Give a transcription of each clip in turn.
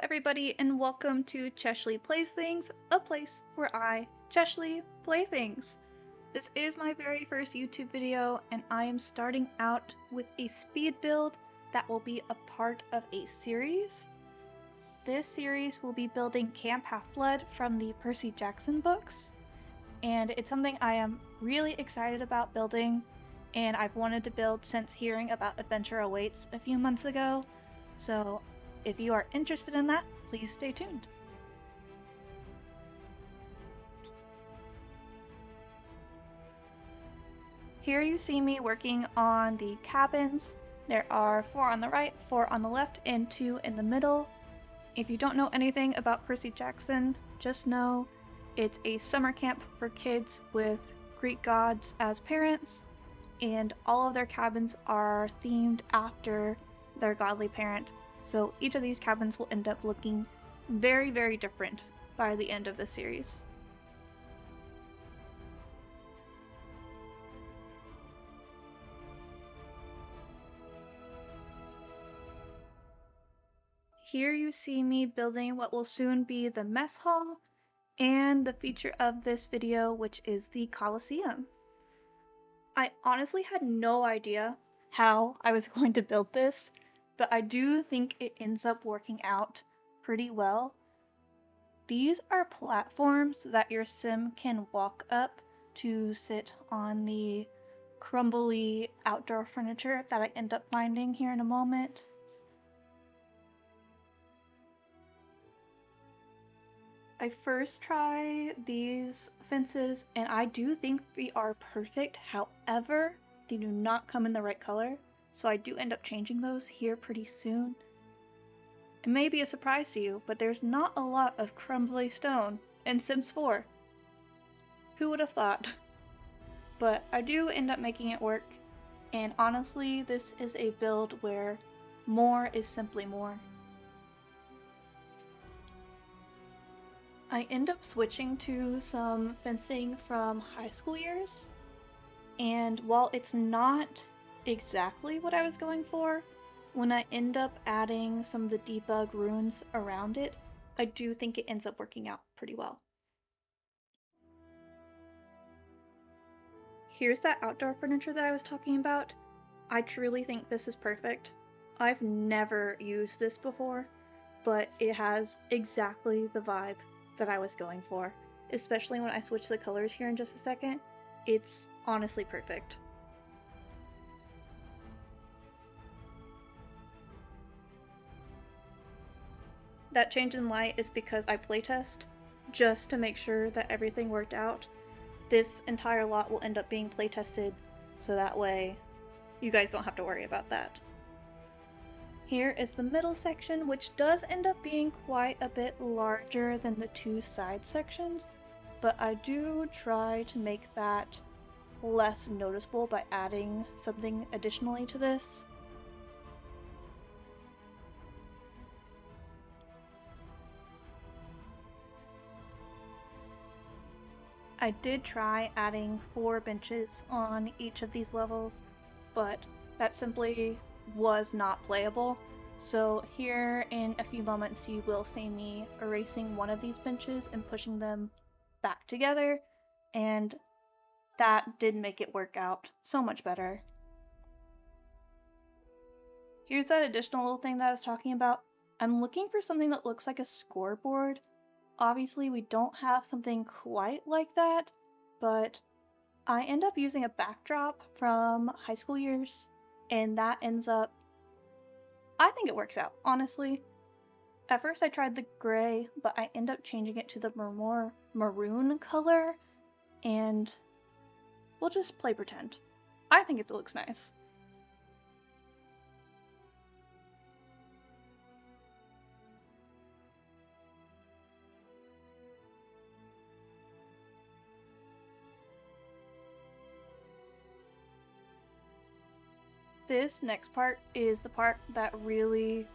everybody, and welcome to Cheshly Plays Things, a place where I, Cheshly, play things. This is my very first YouTube video, and I am starting out with a speed build that will be a part of a series. This series will be building Camp Half-Blood from the Percy Jackson books, and it's something I am really excited about building, and I've wanted to build since hearing about Adventure Awaits a few months ago, so if you are interested in that, please stay tuned. Here you see me working on the cabins. There are 4 on the right, 4 on the left, and 2 in the middle. If you don't know anything about Percy Jackson, just know it's a summer camp for kids with Greek gods as parents, and all of their cabins are themed after their godly parent. So each of these cabins will end up looking very, very different by the end of the series. Here you see me building what will soon be the mess hall and the feature of this video, which is the Colosseum. I honestly had no idea how I was going to build this, but I do think it ends up working out pretty well. These are platforms that your sim can walk up to sit on the crumbly outdoor furniture that I end up finding here in a moment. I first try these fences and I do think they are perfect, however, they do not come in the right color. So I do end up changing those here pretty soon. It may be a surprise to you, but there's not a lot of crumbly stone in Sims 4. Who would have thought? But I do end up making it work, and honestly, this is a build where more is simply more. I end up switching to some fencing from high school years, and while it's not exactly what I was going for, when I end up adding some of the debug runes around it, I do think it ends up working out pretty well. Here's that outdoor furniture that I was talking about. I truly think this is perfect. I've never used this before, but it has exactly the vibe that I was going for, especially when I switch the colors here in just a second. It's honestly perfect. That change in light is because I playtest, just to make sure that everything worked out. This entire lot will end up being playtested, so that way you guys don't have to worry about that. Here is the middle section, which does end up being quite a bit larger than the 2 side sections, but I do try to make that less noticeable by adding something additionally to this. I did try adding 4 benches on each of these levels, but that simply was not playable. So here in a few moments you will see me erasing one of these benches and pushing them back together, and that did make it work out so much better. Here's that additional little thing that I was talking about. I'm looking for something that looks like a scoreboard. Obviously we don't have something quite like that, but I end up using a backdrop from high school years, and that ends up, I think it works out, honestly. At first I tried the gray, but I end up changing it to the more maroon color, and we'll just play pretend. I think it looks nice. This next part is the part that really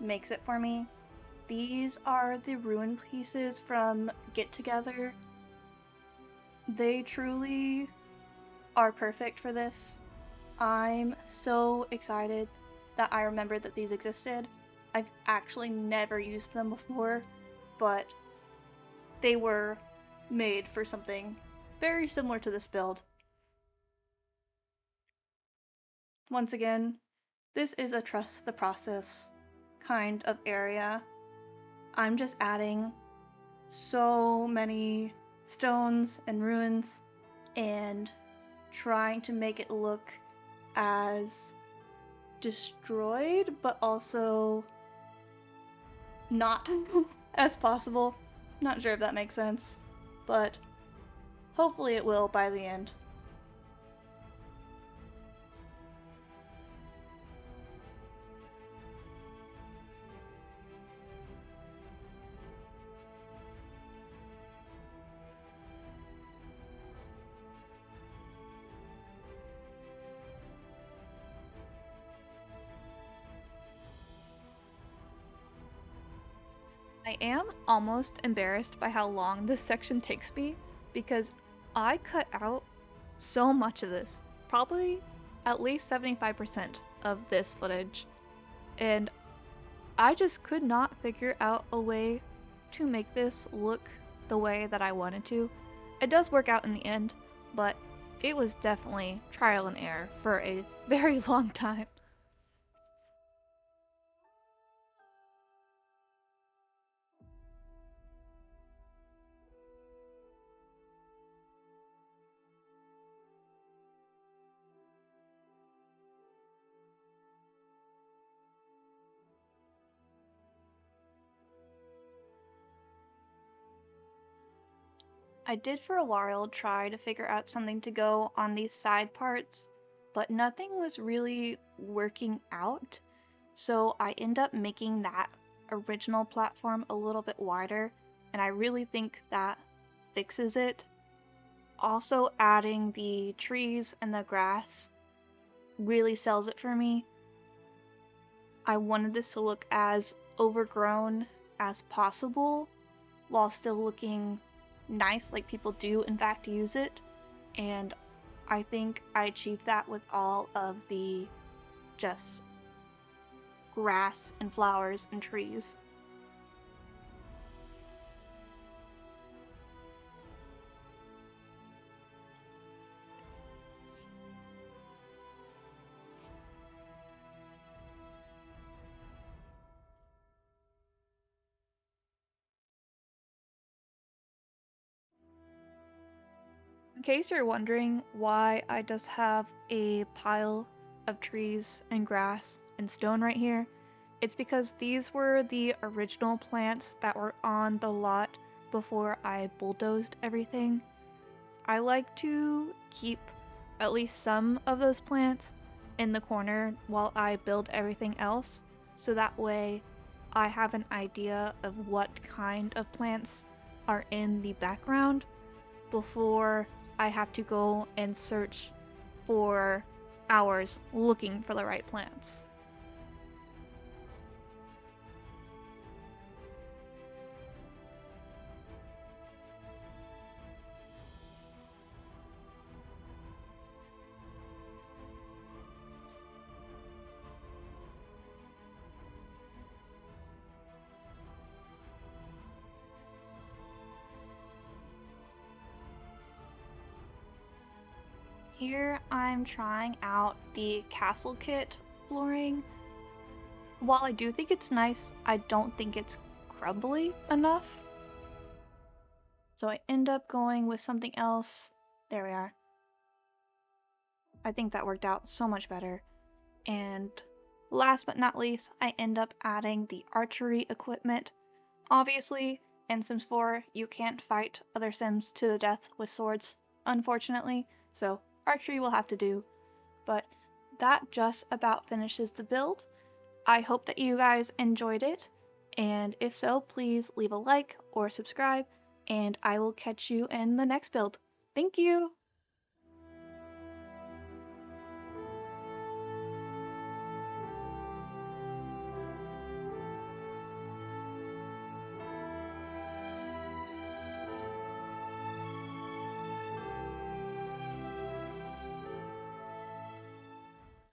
makes it for me. These are the ruin pieces from Get Together. They truly are perfect for this. I'm so excited that I remembered that these existed. I've actually never used them before, but they were made for something very similar to this build. Once again, this is a trust the process kind of area. I'm just adding so many stones and ruins and trying to make it look as destroyed but also not as possible. Not sure if that makes sense, but hopefully it will by the end. I am almost embarrassed by how long this section takes me because I cut out so much of this, probably at least 75% of this footage, and I just could not figure out a way to make this look the way that I wanted to. It does work out in the end, but it was definitely trial and error for a very long time. I did for a while try to figure out something to go on these side parts, but nothing was really working out. So I end up making that original platform a little bit wider, and I really think that fixes it. Also, adding the trees and the grass really sells it for me. I wanted this to look as overgrown as possible while still looking nice, like people do in fact use it, and I think I achieved that with all of the just grass and flowers and trees. In case you're wondering why I just have a pile of trees and grass and stone right here, it's because these were the original plants that were on the lot before I bulldozed everything. I like to keep at least some of those plants in the corner while I build everything else, so that way I have an idea of what kind of plants are in the background before I have to go and search for hours looking for the right plants. Here I'm trying out the castle kit flooring. While I do think it's nice, I don't think it's crumbly enough. So I end up going with something else. There we are. I think that worked out so much better. And last but not least, I end up adding the archery equipment. Obviously, in Sims 4, you can't fight other Sims to the death with swords, unfortunately, so archery will have to do. But that just about finishes the build. I hope that you guys enjoyed it, and if so, please leave a like or subscribe, and I will catch you in the next build. Thank you!